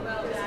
Well,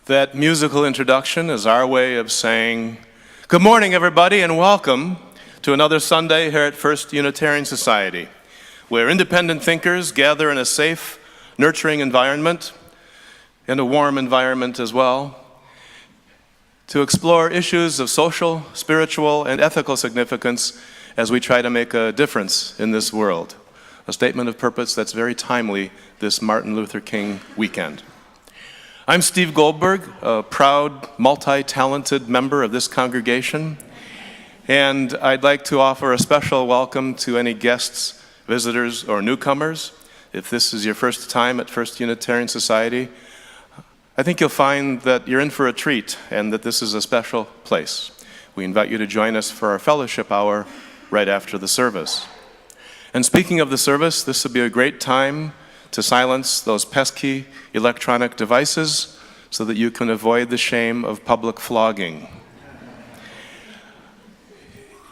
That musical introduction is our way of saying, good morning, everybody, and welcome to another Sunday here at First Unitarian Society, where independent thinkers gather in a safe, nurturing environment, and a warm environment as well, to explore issues of social, spiritual, and ethical significance as we try to make a difference in this world. A statement of purpose that's very timely this Martin Luther King weekend. I'm Steve Goldberg, a proud, multi-talented member of this congregation, and I'd like to offer a special welcome to any guests, visitors, or newcomers. If this is your first time at First Unitarian Society, I think you'll find that you're in for a treat and that this is a special place. We invite you to join us for our fellowship hour right after the service. And speaking of the service, this would be a great time to silence those pesky electronic devices so that you can avoid the shame of public flogging.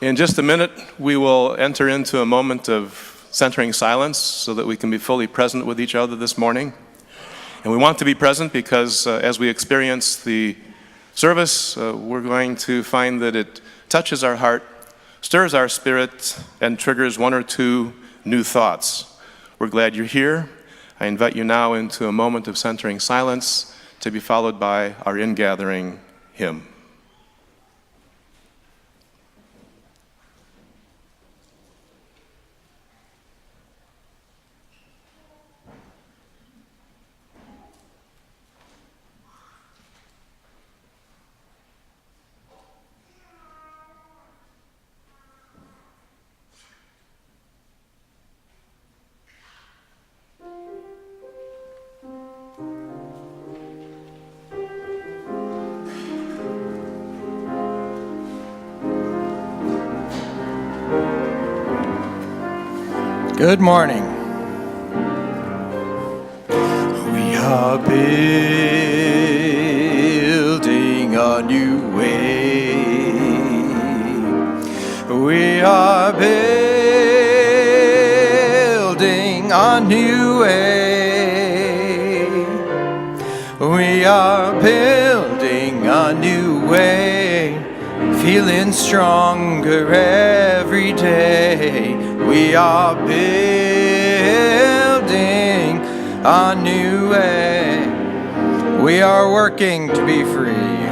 In just a minute, we will enter into a moment of centering silence so that we can be fully present with each other this morning. And we want to be present because as we experience the service, we're going to find that it touches our heart, stirs our spirit, and triggers one or two new thoughts. We're glad you're here. I invite you now into a moment of centering silence to be followed by our ingathering hymn. Good morning. We are building a new way. We are building a new way. We are building a new way. Feeling stronger every day. We are building a new way. We are working to be free.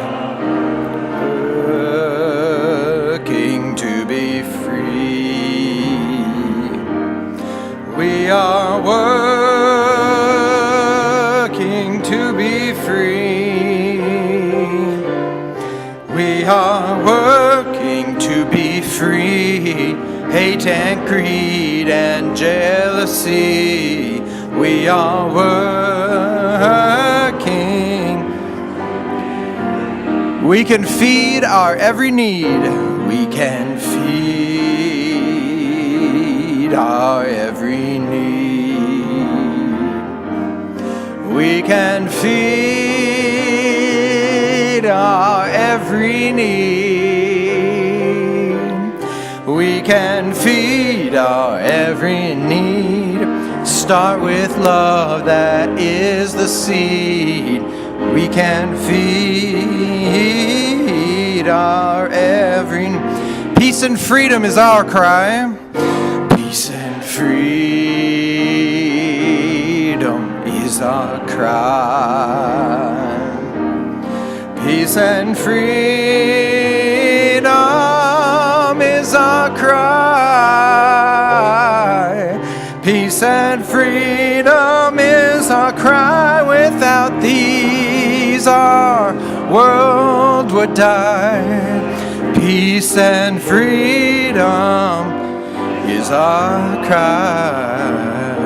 Working to be free. We are working to be free. We are working to be free. Hate and greed and jealousy, we are working. We can feed our every need. We can feed our every need. We can feed our every need. We can feed our every need. Start with love, that is the seed. We can feed our every need. Peace and freedom is our cry. Peace and freedom is our cry. Peace and freedom is our cry. Peace and freedom is our cry. Without these our world would die. Peace and freedom is our cry.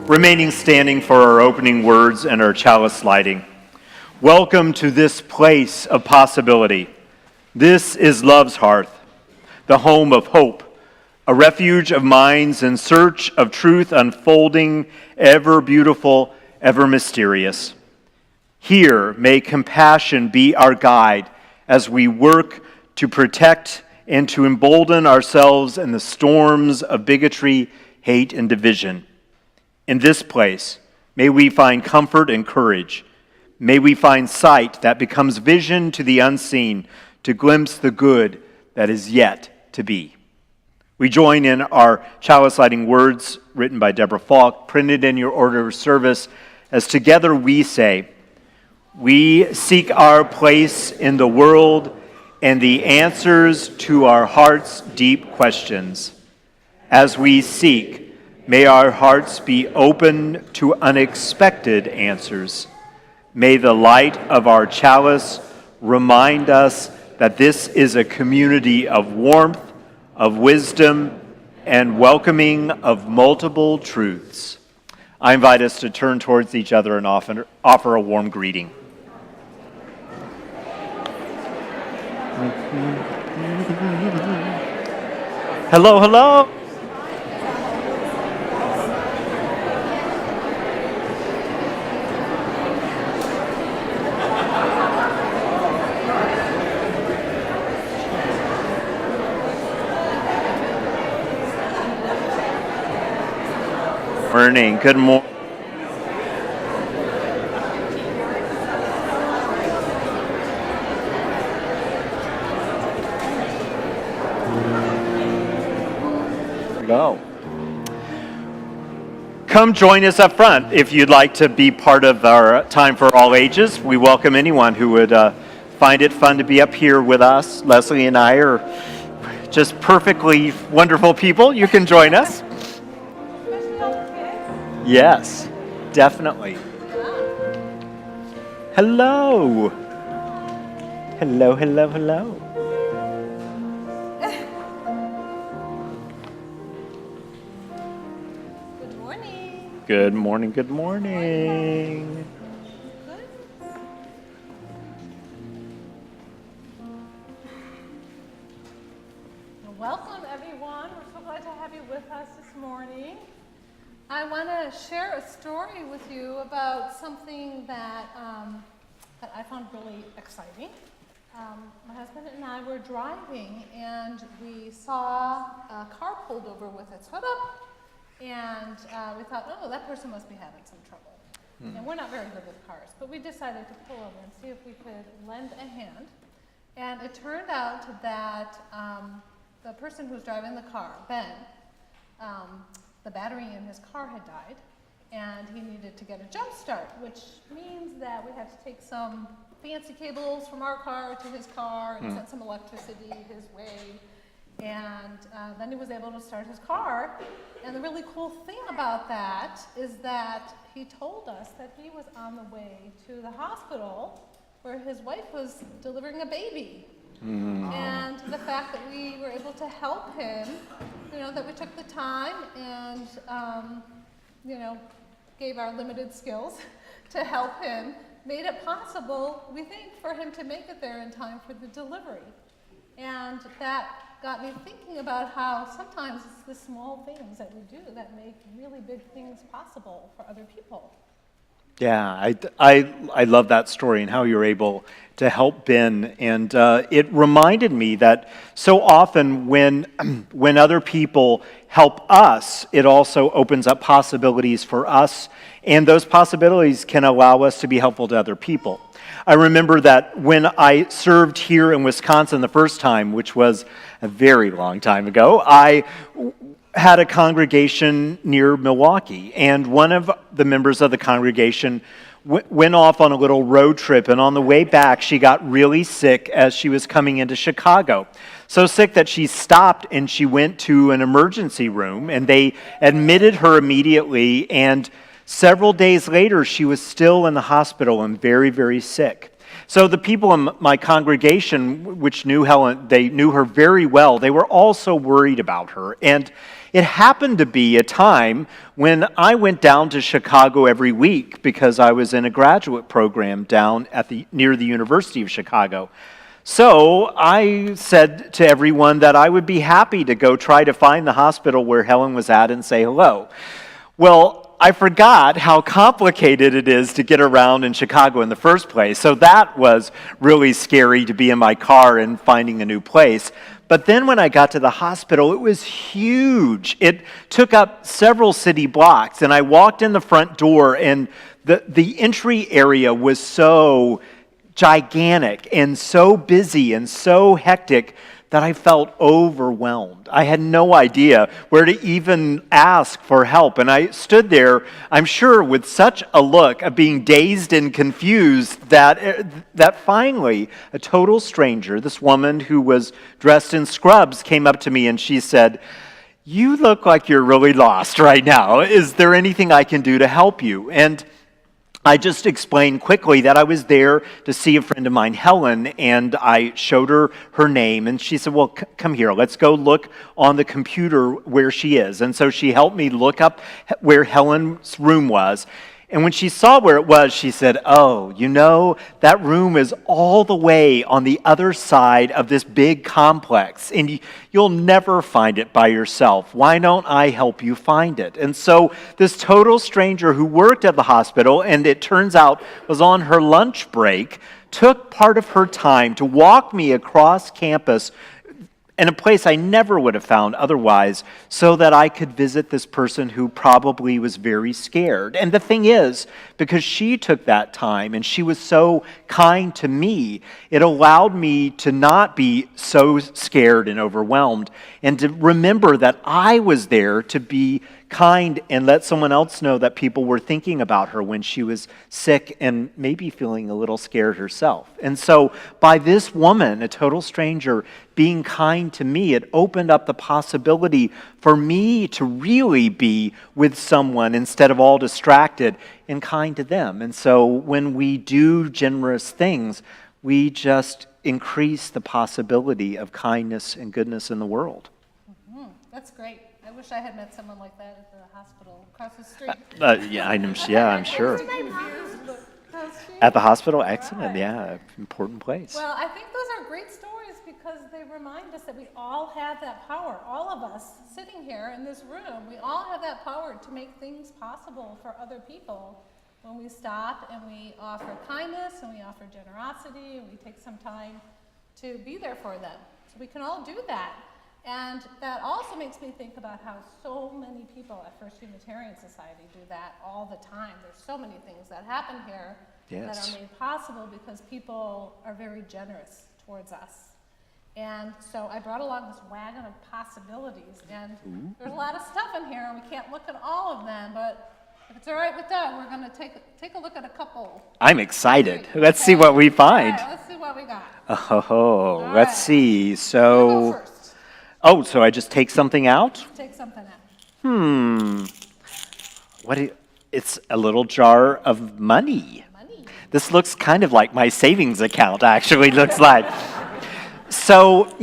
Remaining standing for our opening words and our chalice lighting. Welcome to this place of possibility. This is Love's Hearth, the home of hope, a refuge of minds in search of truth unfolding, ever beautiful, ever mysterious. Here, may compassion be our guide as we work to protect and to embolden ourselves in the storms of bigotry, hate, and division. In this place, may we find comfort and courage May we find sight that becomes vision to the unseen, to glimpse the good that is yet to be. We join in our chalice lighting words written by Deborah Falk, printed in your order of service, as together we say, we seek our place in the world and the answers to our heart's deep questions. As we seek, may our hearts be open to unexpected answers. May the light of our chalice remind us that this is a community of warmth, of wisdom, and welcoming of multiple truths. I invite us to turn towards each other and offer a warm greeting. Hello, hello. Morning. Good morning. Go. Come join us up front if you'd like to be part of our Time for All Ages. We welcome anyone who would find it fun to be up here with us. Leslie and I are just perfectly wonderful people. You can join us. Yes, definitely. Hello. Hello, hello, hello. Good morning. Good morning, good morning. Good. Welcome, everyone. We're so glad to have you with us this morning. I want to share a story with you about something that I found really exciting. My husband and I were driving, and we saw a car pulled over with its hood up, and we thought, oh, that person must be having some trouble. And we're not very good with cars, but we decided to pull over and see if we could lend a hand. And it turned out that the person who was driving the car, Ben, the battery in his car had died, and he needed to get a jump start, which means that we had to take some fancy cables from our car to his car and send some electricity his way. And then he was able to start his car. And the really cool thing about that is that he told us that he was on the way to the hospital where his wife was delivering a baby. And the fact that we were able to help him, that we took the time and, gave our limited skills to help him, made it possible, we think, for him to make it there in time for the delivery. And that got me thinking about how sometimes it's the small things that we do that make really big things possible for other people. Yeah, I love that story and how you're able to help Ben. And it reminded me that so often when other people help us, it also opens up possibilities for us. And those possibilities can allow us to be helpful to other people. I remember that when I served here in Wisconsin the first time, which was a very long time ago, I had a congregation near Milwaukee, and one of the members of the congregation went off on a little road trip, and on the way back, she got really sick as she was coming into Chicago. So sick that she stopped and she went to an emergency room, and they admitted her immediately, and several days later, she was still in the hospital and very, very sick. So the people in my congregation, which knew Helen, they knew her very well, they were also worried about her. And it happened to be a time when I went down to Chicago every week because I was in a graduate program down at near the University of Chicago. So I said to everyone that I would be happy to go try to find the hospital where Helen was at and say hello. Well, I forgot how complicated it is to get around in Chicago in the first place. So that was really scary to be in my car and finding a new place. But then when I got to the hospital, it was huge. It took up several city blocks, and I walked in the front door, and The entry area was so gigantic and so busy and so hectic that I felt overwhelmed. I had no idea where to even ask for help. And I stood there, I'm sure, with such a look of being dazed and confused that finally a total stranger, this woman who was dressed in scrubs, came up to me and she said, "You look like you're really lost right now. Is there anything I can do to help you?" And I just explained quickly that I was there to see a friend of mine, Helen, and I showed her her name, and she said, "Well, come here, let's go look on the computer where she is." And so she helped me look up where Helen's room was. And when she saw where it was, she said, "Oh, you know, that room is all the way on the other side of this big complex, and you'll never find it by yourself. Why don't I help you find it?" And so this total stranger who worked at the hospital, and it turns out was on her lunch break, took part of her time to walk me across campus in a place I never would have found otherwise, so that I could visit this person who probably was very scared. And the thing is, because she took that time and she was so kind to me, it allowed me to not be so scared and overwhelmed, and to remember that I was there to be kind and let someone else know that people were thinking about her when she was sick and maybe feeling a little scared herself. And so by this woman, a total stranger, being kind to me, it opened up the possibility for me to really be with someone instead of all distracted and kind to them. And so when we do generous things, we just increase the possibility of kindness and goodness in the world. That's great. I wish I had met someone like that at the hospital across the street. I'm sure. At the hospital, excellent. Yeah, important place. Well, I think those are great stories because they remind us that we all have that power. All of us sitting here in this room, we all have that power to make things possible for other people when we stop and we offer kindness and we offer generosity and we take some time to be there for them. So we can all do that. And that also makes me think about how so many people at First Unitarian Society do that all the time. There's so many things that happen here that are made possible because people are very generous towards us. And so I brought along this wagon of possibilities, and there's a lot of stuff in here, and we can't look at all of them, but if it's all right with Doug, we're going to take a look at a couple. I'm excited. Let's see what we find. All right, let's see what we got. Oh, let's see. So, You go first. So I just take something out? Take something out. It's a little jar of money. Money. This looks kind of like my savings account, actually, looks like. So,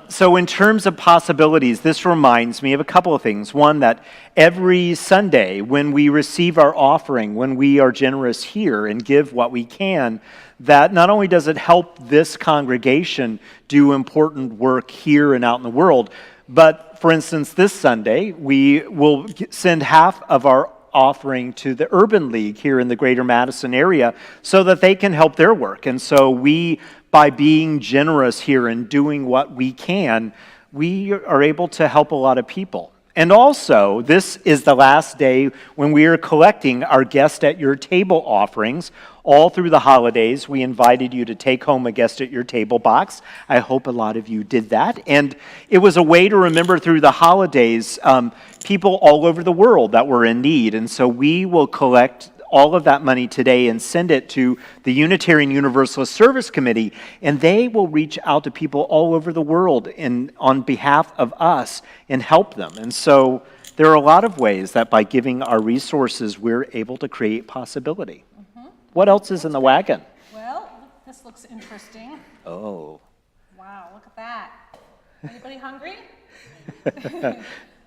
so in terms of possibilities, this reminds me of a couple of things. One, that every Sunday when we receive our offering, when we are generous here and give what we can, that not only does it help this congregation do important work here and out in the world, but for instance, this Sunday, we will send half of our offering to the Urban League here in the greater Madison area so that they can help their work. And so we, by being generous here and doing what we can, we are able to help a lot of people. And also, this is the last day when we are collecting our guest at your table offerings. All through the holidays, we invited you to take home a guest at your table box. I hope a lot of you did that. And it was a way to remember through the holidays people all over the world that were in need. And so we will collect all of that money today and send it to the Unitarian Universalist Service Committee, and they will reach out to people all over the world on behalf of us and help them. And so there are a lot of ways that by giving our resources, we're able to create possibility. What else is in the wagon? Well, this looks interesting. Oh. Wow, look at that. Anybody hungry?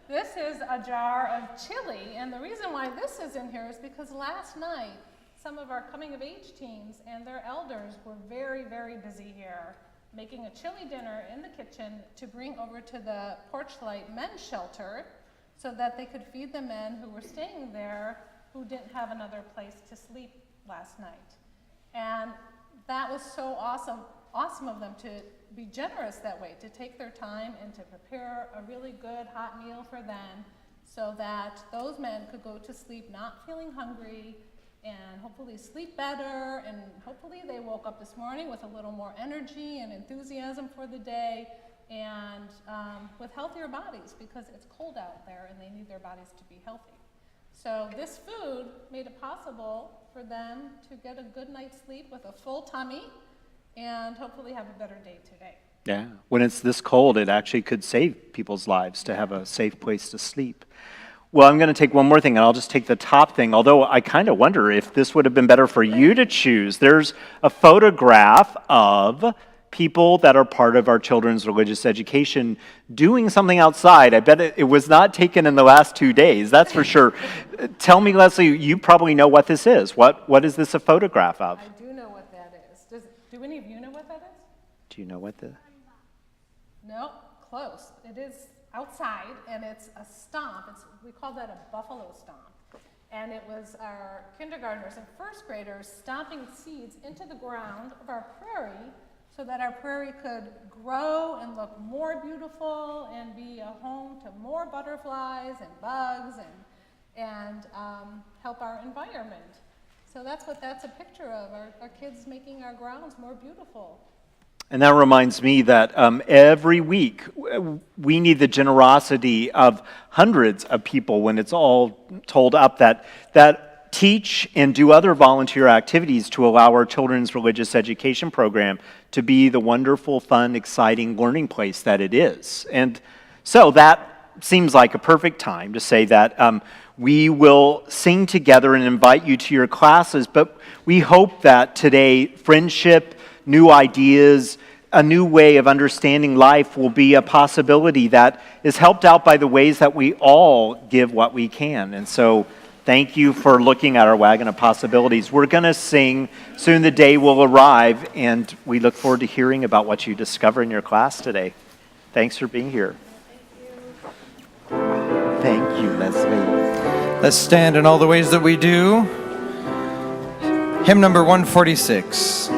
This is a jar of chili, and the reason why this is in here is because last night, some of our coming-of-age teams and their elders were very, very busy here, making a chili dinner in the kitchen to bring over to the Porchlight Men's Shelter so that they could feed the men who were staying there who didn't have another place to sleep last night. And that was so awesome of them to be generous that way, to take their time and to prepare a really good hot meal for them so that those men could go to sleep not feeling hungry and hopefully sleep better, and hopefully they woke up this morning with a little more energy and enthusiasm for the day, and with healthier bodies, because it's cold out there and they need their bodies to be healthy. So this food made it possible for them to get a good night's sleep with a full tummy and hopefully have a better day today. Yeah, when it's this cold, it actually could save people's lives to have a safe place to sleep. Well, I'm going to take one more thing, and I'll just take the top thing, although I kind of wonder if this would have been better for you to choose. There's a photograph of people that are part of our children's religious education doing something outside. I bet it was not taken in the last 2 days, that's for sure. Tell me, Leslie, you probably know what this is. What is this a photograph of? I do know what that is. Do any of you know what that is? Do you know what the... No, close. It is outside, and it's a stomp. We call that a buffalo stomp. And it was our kindergartners and first graders stomping seeds into the ground of our prairie so that our prairie could grow and look more beautiful and be a home to more butterflies and bugs and help our environment. So that's what that's a picture of, our kids making our grounds more beautiful. And that reminds me that every week we need the generosity of hundreds of people when it's all told up that teach and do other volunteer activities to allow our children's religious education program to be the wonderful, fun, exciting learning place that it is. And so that seems like a perfect time to say that we will sing together and invite you to your classes, but we hope that today friendship, new ideas, a new way of understanding life will be a possibility that is helped out by the ways that we all give what we can. And so thank you for looking at our wagon of possibilities. We're going to sing. Soon the day will arrive, and we look forward to hearing about what you discover in your class today. Thanks for being here. Thank you, Leslie. Let's stand in all the ways that we do. Hymn number 146.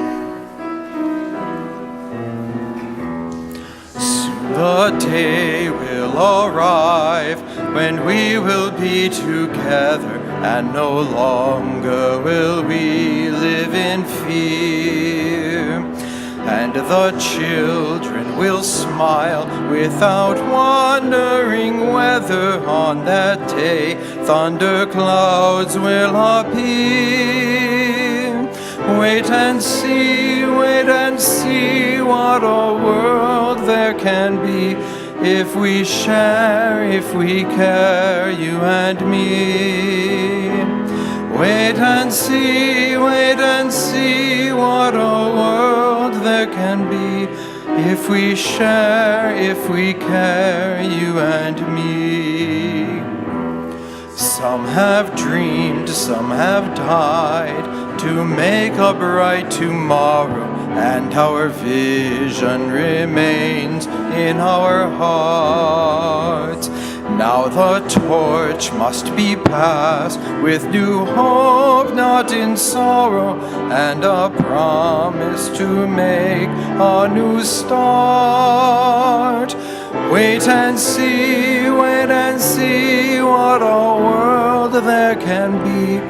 The day will arrive when we will be together, and no longer will we live in fear. And the children will smile without wondering whether on that day thunder clouds will appear. Wait and see what a world there can be if we share, if we care, you and me. Wait and see what a world there can be if we share, if we care, you and me. Some have dreamed, some have died to make a bright tomorrow, and our vision remains in our hearts. Now the torch must be passed with new hope, not in sorrow, and a promise to make a new start. Wait and see what a world there can be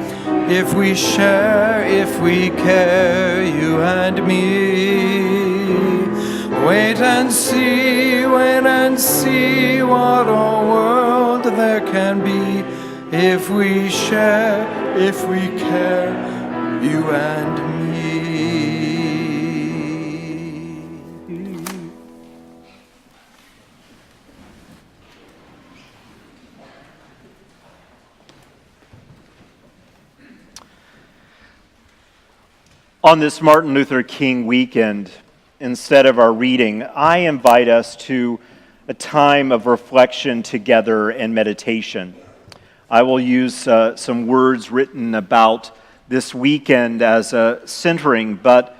if we share, if we care, you and me. Wait and see what a world there can be if we share, if we care, you and me. On this Martin Luther King weekend, instead of our reading, I invite us to a time of reflection together and meditation. I will use some words written about this weekend as a centering, but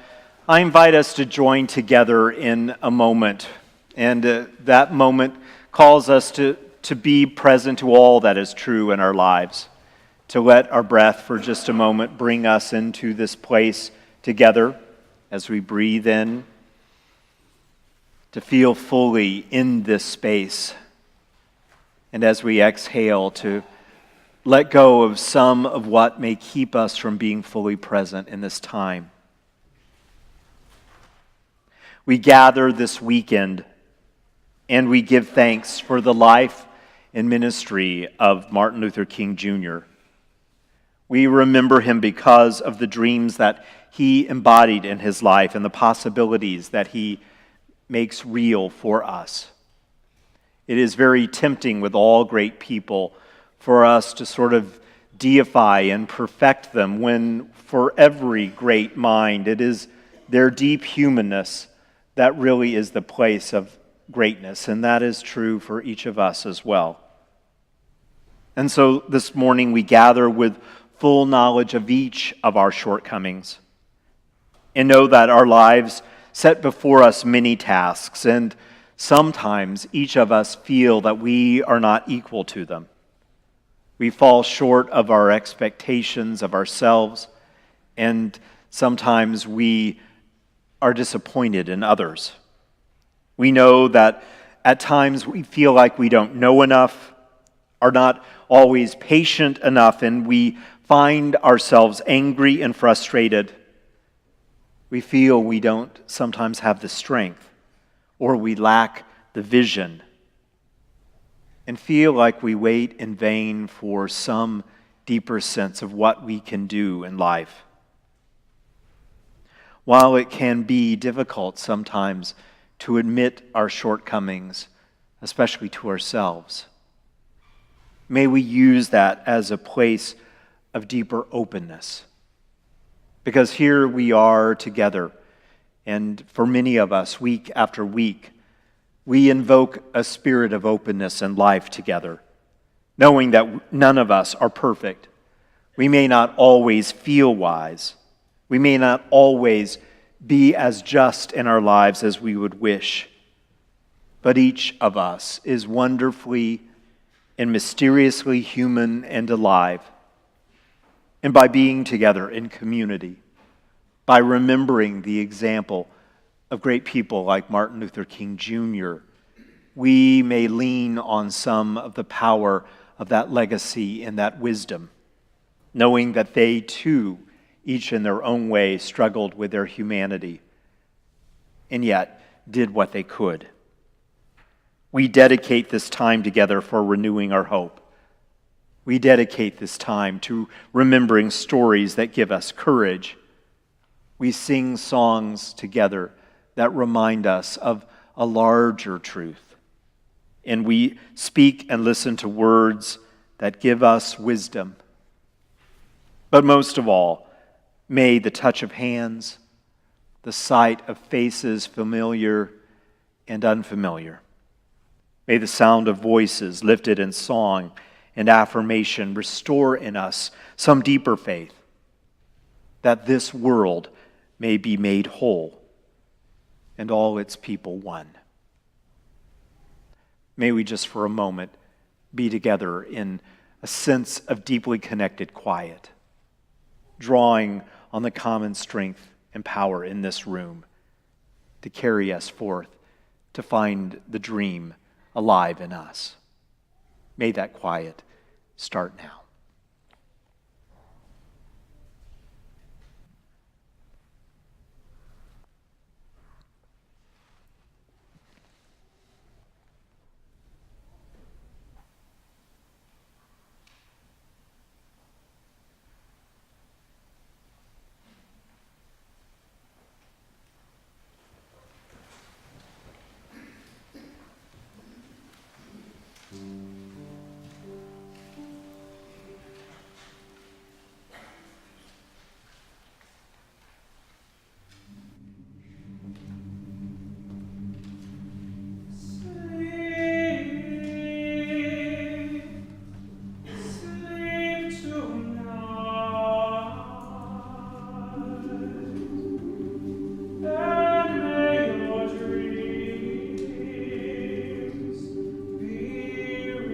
I invite us to join together in a moment. And that moment calls us to be present to all that is true in our lives, to let our breath for just a moment bring us into this place together as we breathe in, to feel fully in this space, and as we exhale, to let go of some of what may keep us from being fully present in this time. We gather this weekend and we give thanks for the life and ministry of Martin Luther King Jr. We remember him because of the dreams that he embodied in his life and the possibilities that he makes real for us. It is very tempting with all great people for us to sort of deify and perfect them when for every great mind it is their deep humanness that really is the place of greatness, and that is true for each of us as well. And so this morning we gather with full knowledge of each of our shortcomings and know that our lives set before us many tasks, and sometimes each of us feel that we are not equal to them. We fall short of our expectations of ourselves, and sometimes we are disappointed in others. We know that at times we feel like we don't know enough, are not always patient enough, and we find ourselves angry and frustrated. We feel we don't sometimes have the strength, or we lack the vision, and feel like we wait in vain for some deeper sense of what we can do in life. While it can be difficult sometimes to admit our shortcomings, especially to ourselves, may we use that as a place of deeper openness. Because here we are together, and for many of us, week after week, we invoke a spirit of openness and life together, knowing that none of us are perfect. We may not always feel wise. We may not always be as just in our lives as we would wish. But each of us is wonderfully and mysteriously human and alive. And by being together in community, by remembering the example of great people like Martin Luther King Jr., we may lean on some of the power of that legacy and that wisdom, knowing that they too, each in their own way, struggled with their humanity, and yet did what they could. We dedicate this time together for renewing our hope. We dedicate this time to remembering stories that give us courage. We sing songs together that remind us of a larger truth. And we speak and listen to words that give us wisdom. But most of all, may the touch of hands, the sight of faces familiar and unfamiliar, may the sound of voices lifted in song and affirmation restore in us some deeper faith that this world may be made whole and all its people one. May we just for a moment be together in a sense of deeply connected quiet, drawing on the common strength and power in this room to carry us forth to find the dream alive in us. May that quiet start now. Be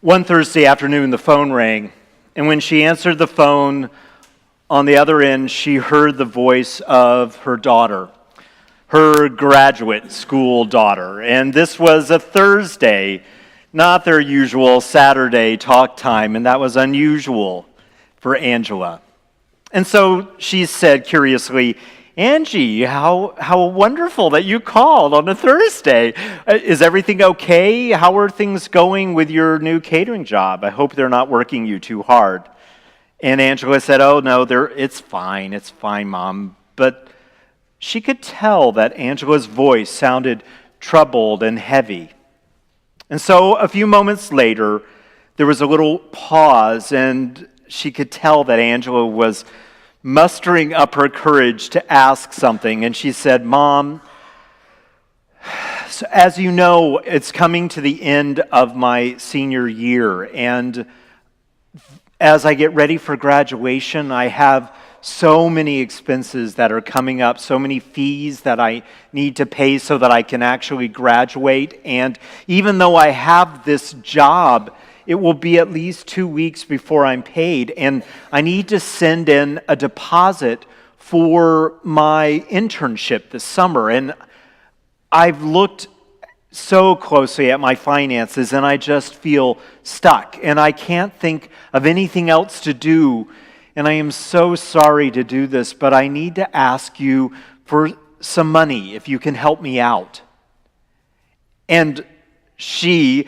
One Thursday afternoon, the phone rang, and when she answered the phone, on the other end, she heard the voice of her daughter, her graduate school daughter. And this was a Thursday, not their usual Saturday talk time, and that was unusual for Angela. And so she said curiously, "Angie, how wonderful that you called on a Thursday. Is everything okay? How are things going with your new catering job? I hope they're not working you too hard." And Angela said, "Oh, no, it's fine, Mom." But she could tell that Angela's voice sounded troubled and heavy. And so a few moments later, there was a little pause, and she could tell that Angela was mustering up her courage to ask something. And she said, "Mom, so as you know, it's coming to the end of my senior year, and as I get ready for graduation, I have so many expenses that are coming up, so many fees that I need to pay so that I can actually graduate. And even though I have this job, it will be at least 2 weeks before I'm paid, and I need to send in a deposit for my internship this summer. And I've looked so closely at my finances, and I just feel stuck, and I can't think of anything else to do. And I am so sorry to do this, but I need to ask you for some money if you can help me out." And she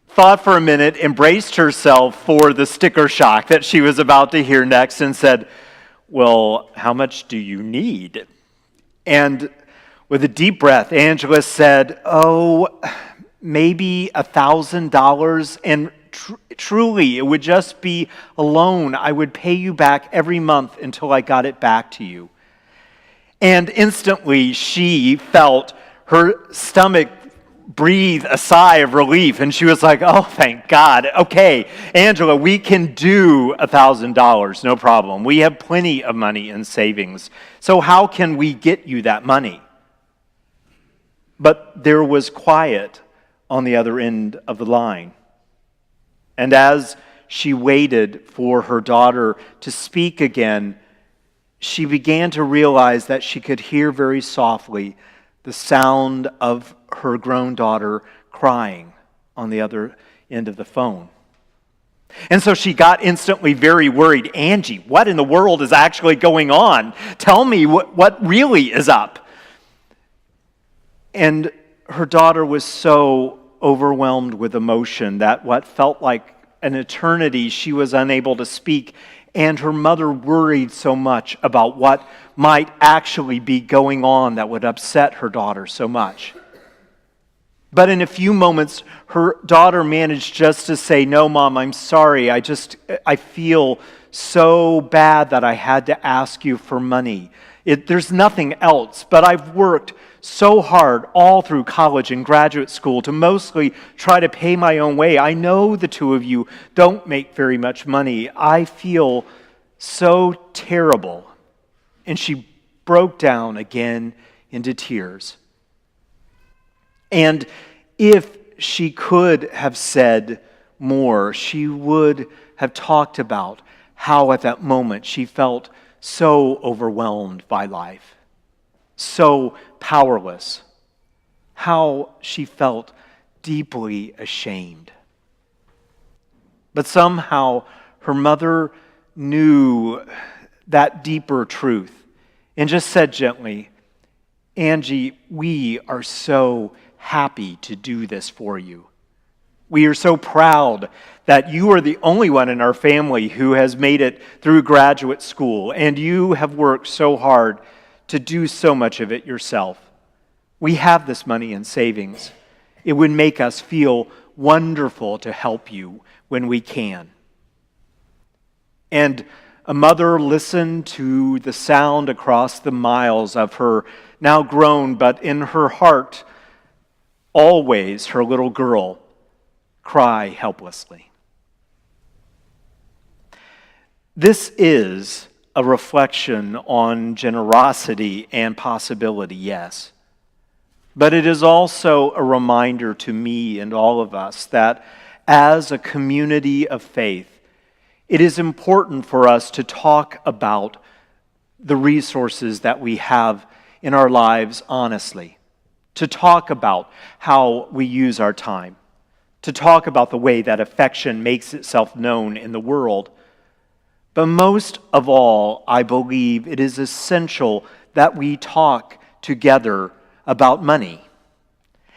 thought for a minute, embraced herself for the sticker shock that she was about to hear next, and said, "Well, how much do you need?" And with a deep breath, Angela said, "Oh, maybe $1,000, and truly, it would just be a loan. I would pay you back every month until I got it back to you." And instantly, she felt her stomach breathe a sigh of relief, and she was like, "Oh, thank God. Okay, Angela, we can do $1,000, no problem. We have plenty of money in savings. So how can we get you that money?" But there was quiet on the other end of the line. And as she waited for her daughter to speak again, she began to realize that she could hear very softly the sound of her grown daughter crying on the other end of the phone. And so she got instantly very worried. "Angie, what in the world is actually going on? Tell me what really is up." And her daughter was so overwhelmed with emotion that what felt like an eternity, she was unable to speak. And her mother worried so much about what might actually be going on that would upset her daughter so much. But in a few moments, her daughter managed just to say, "No, Mom, I'm sorry. I feel so bad that I had to ask you for money. There's nothing else, but I've worked so hard all through college and graduate school to mostly try to pay my own way. I know the two of you don't make very much money. I feel so terrible." And she broke down again into tears. And if she could have said more, she would have talked about how at that moment she felt so overwhelmed by life, so powerless, how she felt deeply ashamed. But somehow her mother knew that deeper truth and just said gently, "Angie, we are so happy to do this for you. We are so proud that you are the only one in our family who has made it through graduate school, and you have worked so hard to do so much of it yourself. We have this money in savings. It would make us feel wonderful to help you when we can." And a mother listened to the sound across the miles of her now grown, but in her heart, always her little girl, cry helplessly. This is a reflection on generosity and possibility, yes. But it is also a reminder to me and all of us that as a community of faith, it is important for us to talk about the resources that we have in our lives honestly, to talk about how we use our time, to talk about the way that affection makes itself known in the world. But most of all, I believe it is essential that we talk together about money.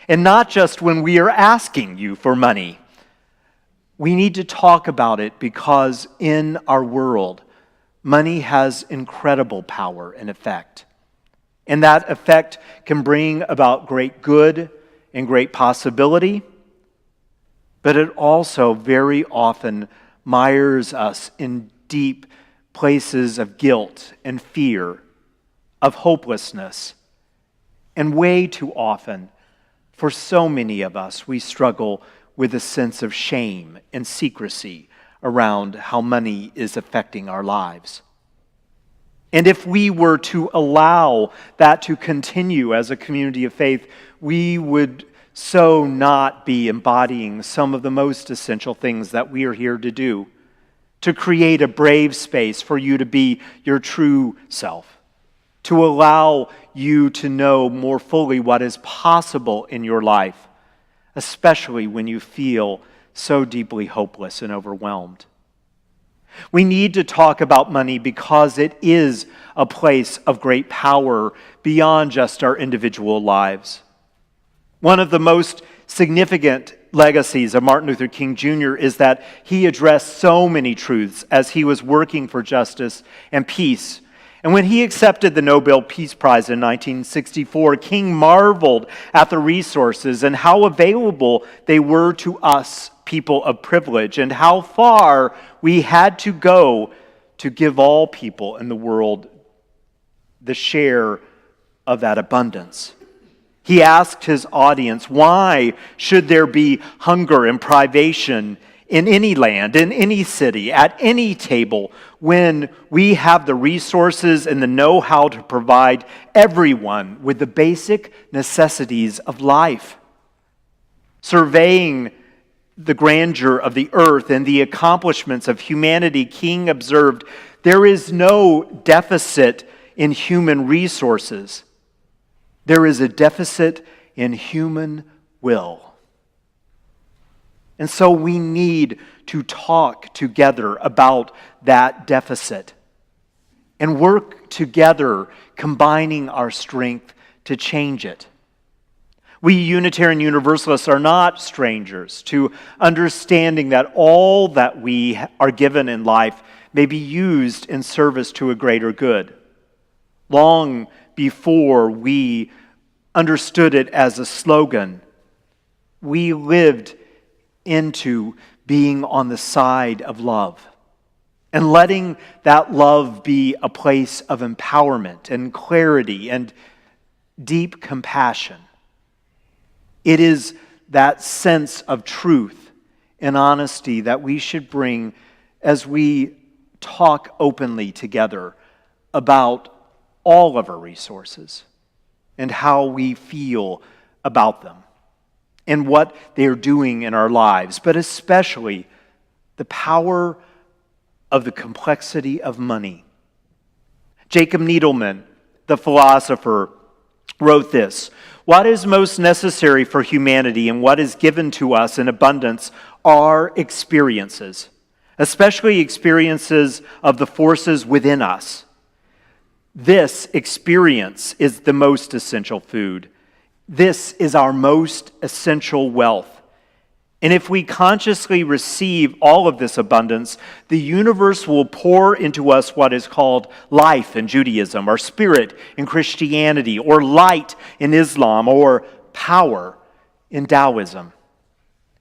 And not just when we are asking you for money. We need to talk about it because in our world, money has incredible power and effect. And that effect can bring about great good and great possibility, but it also very often mires us in deep places of guilt and fear, of hopelessness. And way too often, for so many of us, we struggle with a sense of shame and secrecy around how money is affecting our lives. And if we were to allow that to continue as a community of faith, we would so not be embodying some of the most essential things that we are here to do, to create a brave space for you to be your true self, to allow you to know more fully what is possible in your life, especially when you feel so deeply hopeless and overwhelmed. We need to talk about money because it is a place of great power beyond just our individual lives. One of the most significant legacies of Martin Luther King Jr. is that he addressed so many truths as he was working for justice and peace. And when he accepted the Nobel Peace Prize in 1964, King marveled at the resources and how available they were to us, people of privilege, and how far we had to go to give all people in the world the share of that abundance. He asked his audience, why should there be hunger and privation in any land, in any city, at any table, when we have the resources and the know-how to provide everyone with the basic necessities of life? Surveying the grandeur of the earth and the accomplishments of humanity, King observed, there is no deficit in human resources. There is a deficit in human will. And so we need to talk together about that deficit and work together, combining our strength to change it. We Unitarian Universalists are not strangers to understanding that all that we are given in life may be used in service to a greater good. Long before we understood it as a slogan, we lived into being on the side of love and letting that love be a place of empowerment and clarity and deep compassion. It is that sense of truth and honesty that we should bring as we talk openly together about all of our resources and how we feel about them and what they are doing in our lives, but especially the power of the complexity of money. Jacob Needleman, the philosopher, wrote this: "What is most necessary for humanity and what is given to us in abundance are experiences, especially experiences of the forces within us. This experience is the most essential food. This is our most essential wealth. And if we consciously receive all of this abundance, the universe will pour into us what is called life in Judaism, or spirit in Christianity, or light in Islam, or power in Taoism."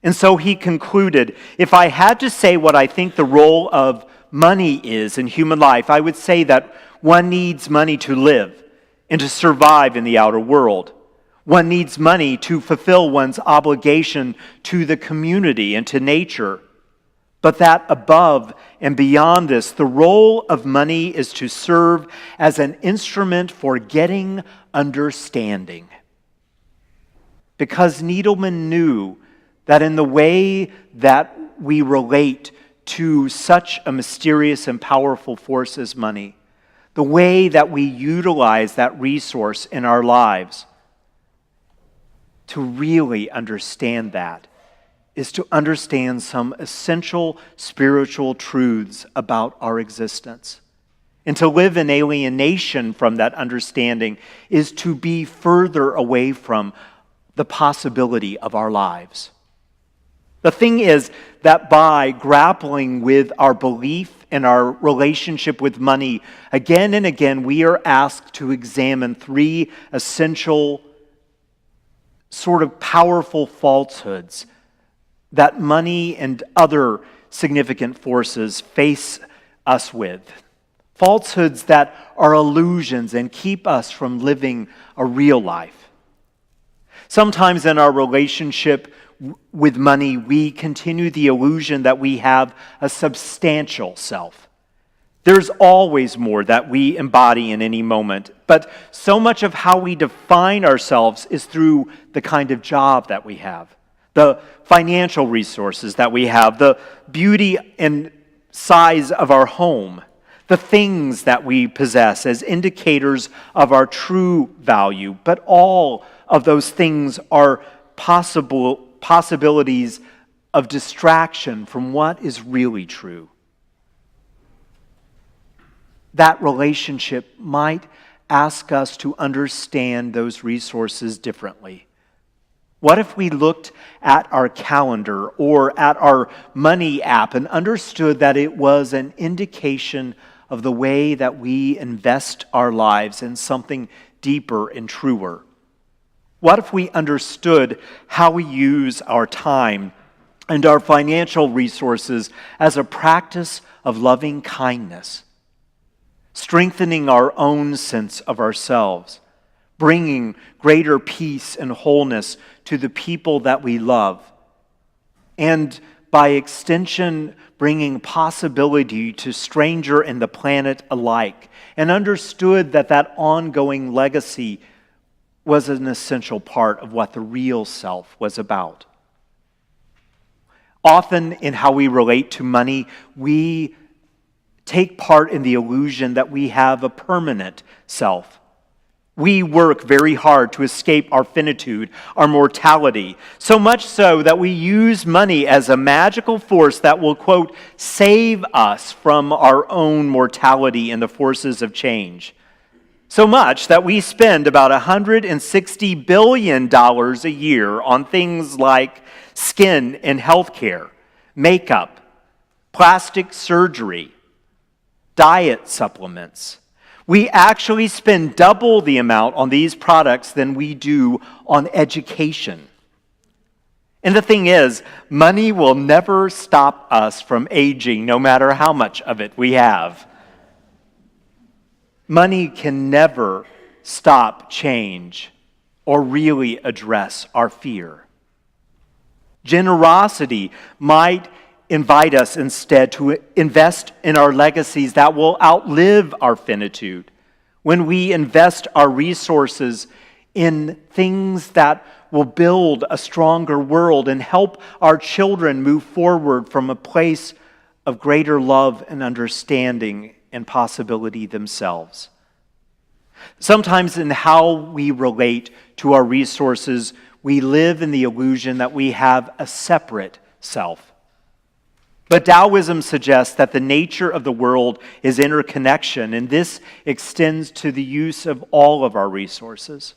And so he concluded, if I had to say what I think the role of money is in human life, I would say that one needs money to live and to survive in the outer world. One needs money to fulfill one's obligation to the community and to nature. But that above and beyond this, the role of money is to serve as an instrument for getting understanding. Because Needleman knew that in the way that we relate to such a mysterious and powerful force as money, the way that we utilize that resource in our lives, to really understand that is to understand some essential spiritual truths about our existence. And to live in alienation from that understanding is to be further away from the possibility of our lives. The thing is that by grappling with our belief and our relationship with money, again and again, we are asked to examine three essential, sort of powerful falsehoods that money and other significant forces face us with. Falsehoods that are illusions and keep us from living a real life. Sometimes in our relationship with money, we continue the illusion that we have a substantial self. There's always more that we embody in any moment, but so much of how we define ourselves is through the kind of job that we have, the financial resources that we have, the beauty and size of our home, the things that we possess as indicators of our true value. But all of those things are possibilities of distraction from what is really true. That relationship might ask us to understand those resources differently. What if we looked at our calendar or at our money app and understood that it was an indication of the way that we invest our lives in something deeper and truer? What if we understood how we use our time and our financial resources as a practice of loving kindness, strengthening our own sense of ourselves, bringing greater peace and wholeness to the people that we love, and by extension, bringing possibility to stranger and the planet alike, and understood that that ongoing legacy was an essential part of what the real self was about. Often in how we relate to money, we take part in the illusion that we have a permanent self. We work very hard to escape our finitude, our mortality, so much so that we use money as a magical force that will, quote, save us from our own mortality and the forces of change. So much that we spend about $160 billion a year on things like skin and healthcare, makeup, plastic surgery, diet supplements. We actually spend double the amount on these products than we do on education. And the thing is, money will never stop us from aging, no matter how much of it we have. Money can never stop change or really address our fear. Generosity might invite us instead to invest in our legacies that will outlive our finitude. When we invest our resources in things that will build a stronger world and help our children move forward from a place of greater love and understanding and possibility themselves. Sometimes in how we relate to our resources, we live in the illusion that we have a separate self. But Taoism suggests that the nature of the world is interconnection, and this extends to the use of all of our resources.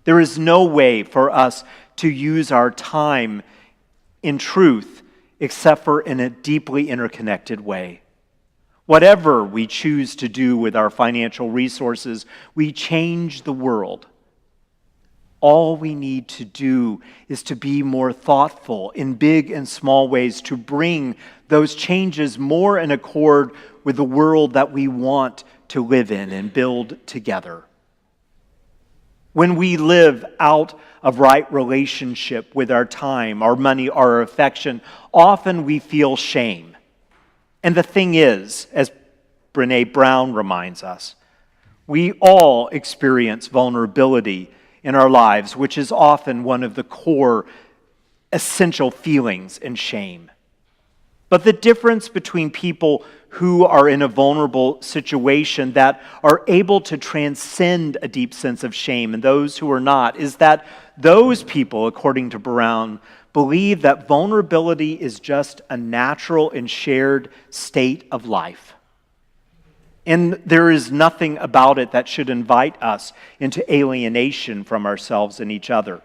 There is no way for us to use our time in truth except for in a deeply interconnected way. Whatever we choose to do with our financial resources, we change the world. All we need to do is to be more thoughtful in big and small ways to bring those changes more in accord with the world that we want to live in and build together. When we live out of right relationship with our time, our money, our affection, often we feel shame. And the thing is, as Brené Brown reminds us, we all experience vulnerability in our lives, which is often one of the core essential feelings and shame. But the difference between people who are in a vulnerable situation that are able to transcend a deep sense of shame and those who are not is that those people, according to Brown, believe that vulnerability is just a natural and shared state of life. And there is nothing about it that should invite us into alienation from ourselves and each other.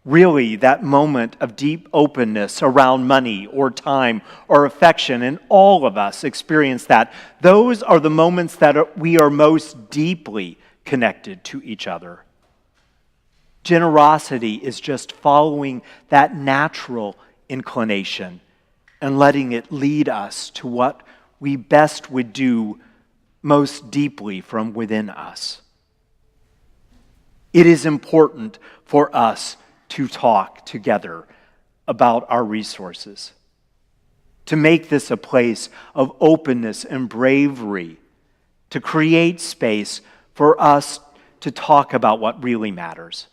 Really, that moment of deep openness around money or time or affection, and all of us experience that, those are the moments that we are most deeply connected to each other. Generosity is just following that natural inclination and letting it lead us to what we best would do most deeply from within us. It is important for us to talk together about our resources, to make this a place of openness and bravery, to create space for us to talk about what really matters.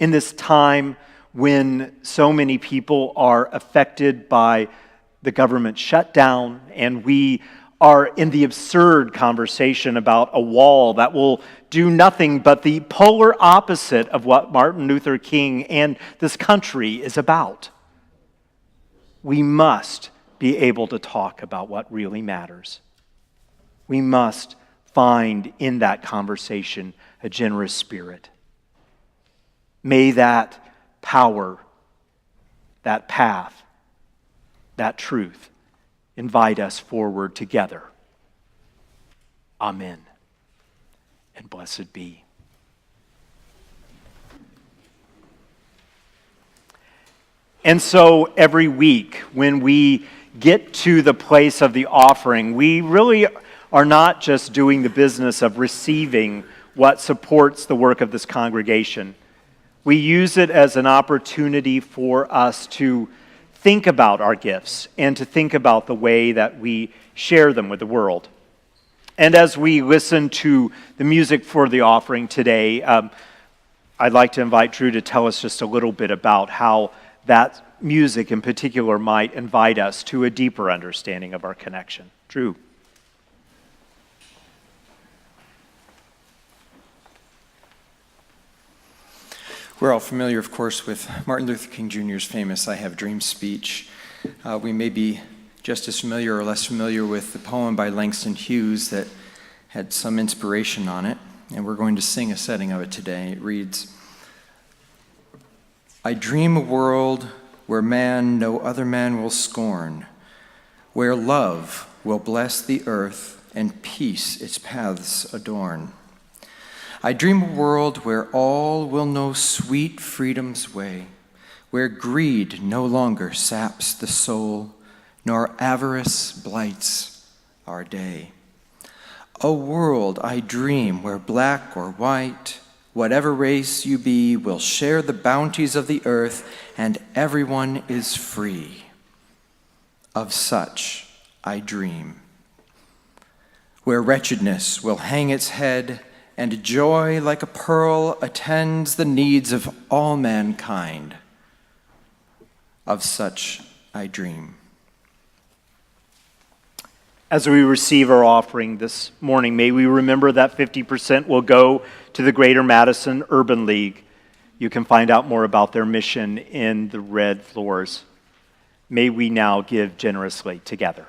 In this time when so many people are affected by the government shutdown, and we are in the absurd conversation about a wall that will do nothing but the polar opposite of what Martin Luther King and this country is about. We must be able to talk about what really matters. We must find in that conversation a generous spirit. May that power, that path, that truth invite us forward together. Amen. And blessed be. And so every week when we get to the place of the offering, we really are not just doing the business of receiving what supports the work of this congregation. We use it as an opportunity for us to think about our gifts and to think about the way that we share them with the world. And as we listen to the music for the offering today, I'd like to invite Drew to tell us just a little bit about how that music in particular might invite us to a deeper understanding of our connection. Drew. We're all familiar, of course, with Martin Luther King Jr.'s famous "I Have Dreams" speech. We may be just as familiar or less familiar with the poem by Langston Hughes that had some inspiration on it, and we're going to sing a setting of it today. It reads, "I dream a world where man no other man will scorn, where love will bless the earth and peace its paths adorn. I dream a world where all will know sweet freedom's way, where greed no longer saps the soul, nor avarice blights our day. A world I dream where black or white, whatever race you be, will share the bounties of the earth, and everyone is free. Of such I dream. Where wretchedness will hang its head, and joy like a pearl attends the needs of all mankind. Of such I dream." As we receive our offering this morning, may we remember that 50% will go to the Greater Madison Urban League. You can find out more about their mission in the red floors. May we now give generously together.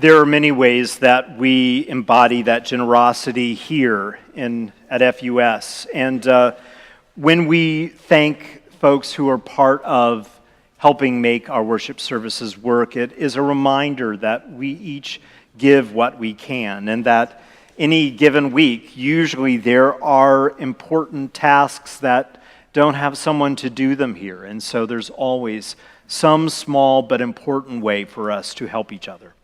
There are many ways that we embody that generosity here at FUS. And when we thank folks who are part of helping make our worship services work, it is a reminder that we each give what we can, and that any given week, usually there are important tasks that don't have someone to do them here. And so there's always some small but important way for us to help each other.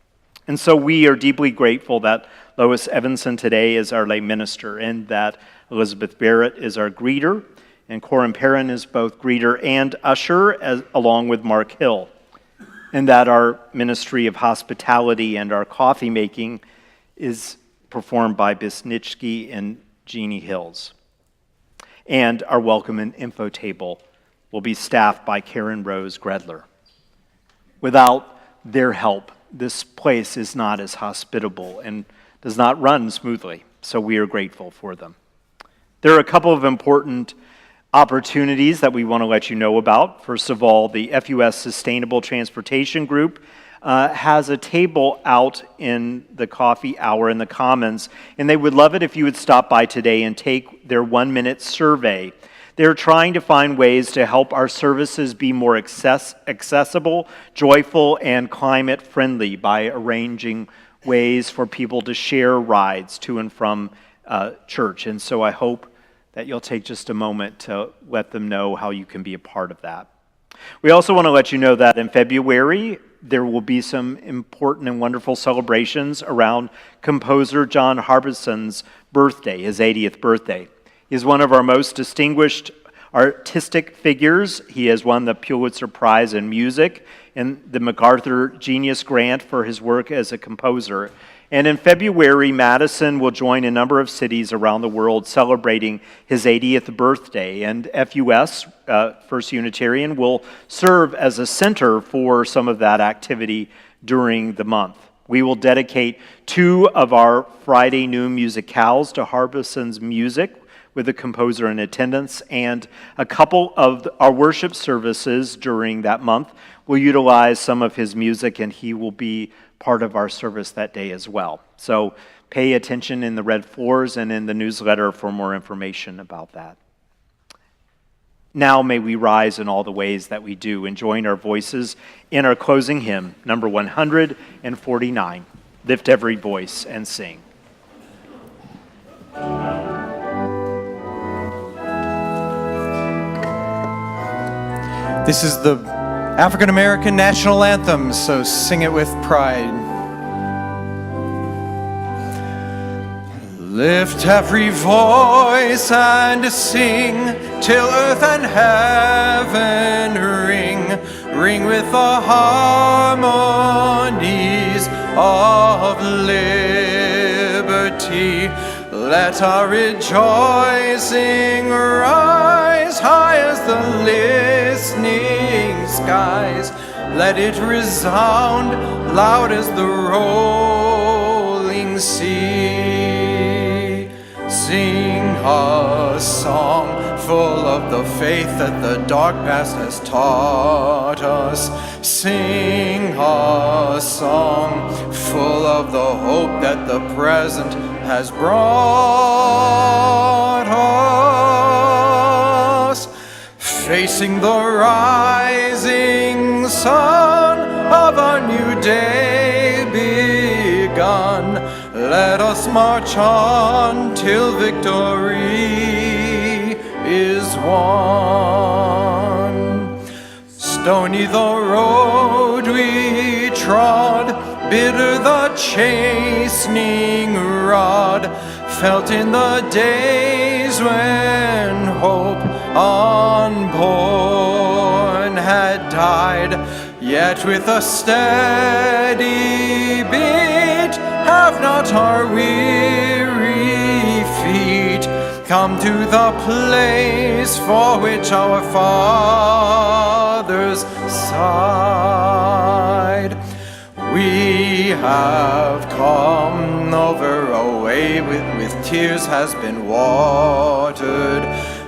And so we are deeply grateful that Lois Evanson today is our lay minister, and that Elizabeth Barrett is our greeter, and Corin Perrin is both greeter and usher, along with Mark Hill, and that our ministry of hospitality and our coffee making is performed by Bisnitsky and Jeannie Hills. And our welcome and info table will be staffed by Karen Rose Gredler. Without their help, this place is not as hospitable and does not run smoothly, so we are grateful for them. There are a couple of important opportunities that we want to let you know about. First of all, the FUS Sustainable Transportation Group has a table out in the coffee hour in the Commons, and they would love it if you would stop by today and take their 1-minute survey. They're trying to find ways to help our services be more accessible, joyful, and climate-friendly by arranging ways for people to share rides to and from church. And so I hope that you'll take just a moment to let them know how you can be a part of that. We also want to let you know that in February, there will be some important and wonderful celebrations around composer John Harbison's birthday, his 80th birthday. He's one of our most distinguished artistic figures. He has won the Pulitzer Prize in Music and the MacArthur Genius Grant for his work as a composer. And in February, Madison will join a number of cities around the world celebrating his 80th birthday. And FUS, First Unitarian, will serve as a center for some of that activity during the month. We will dedicate 2 of our Friday noon musicales to Harbison's music, with the composer in attendance, and a couple of our worship services during that month will utilize some of his music, and he will be part of our service that day as well. So pay attention in the red floors and in the newsletter for more information about that. Now may we rise in all the ways that we do and join our voices in our closing hymn, number 149. Lift every voice and sing. This is the African American national anthem, so sing it with pride. Lift every voice and sing till earth and heaven ring with the harmonies of liberty. Let our rejoicing rise high as the listening skies. Let it resound loud as the rolling sea. Sing a song full of the faith that the dark past has taught us. Sing a song full of the hope that the present has brought us. Facing the rising sun of a new day begun, let us march on till victory is won. Stony the road we trod, bitter the chastening rod, felt in the days when hope unborn had died. Yet with a steady beat have not our weary feet come to the place for which our fathers sighed. We have come over a way with tears has been watered.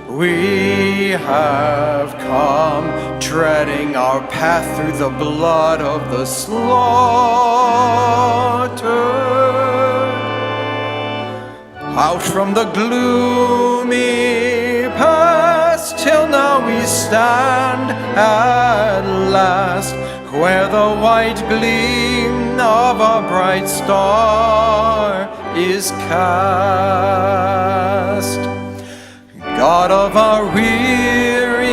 We have come treading our path through the blood of the slaughtered. Out from the gloomy past, till now we stand at last, where the white gleam of a bright star is cast. God of our weary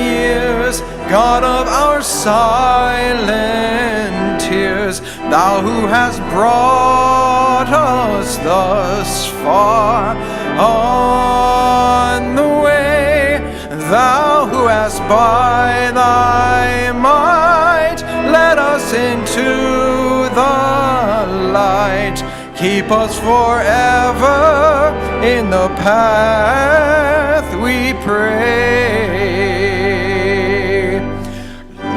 years, God of our silent tears, Thou who hast brought us thus far on the way, Thou who hast by Thy might led us into the light, keep us forever in the path we pray.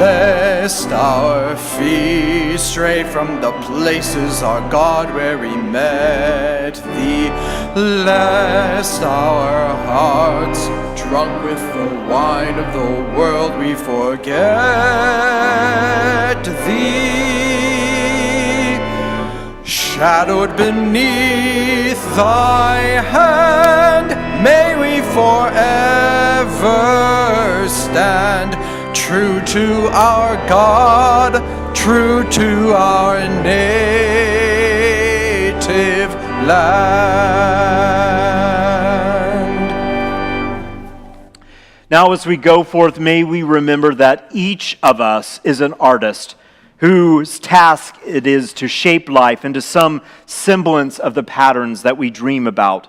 Lest our feet stray from the places, our God, where we met Thee, lest our hearts, drunk with the wine of the world, we forget Thee. Shadowed beneath Thy hand, may we forever stand, true to our God, true to our native land. Now, as we go forth, may we remember that each of us is an artist whose task it is to shape life into some semblance of the patterns that we dream about.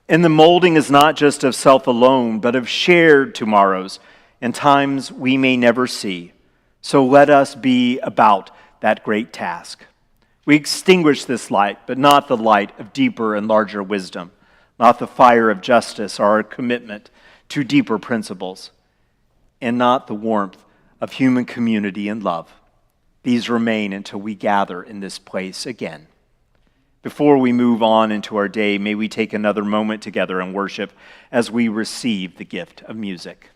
And the molding is not just of self alone, but of shared tomorrows and times we may never see. So let us be about that great task. We extinguish this light, but not the light of deeper and larger wisdom, not the fire of justice or our commitment to deeper principles, and not the warmth of human community and love. These remain until we gather in this place again. Before we move on into our day, may we take another moment together in worship as we receive the gift of music.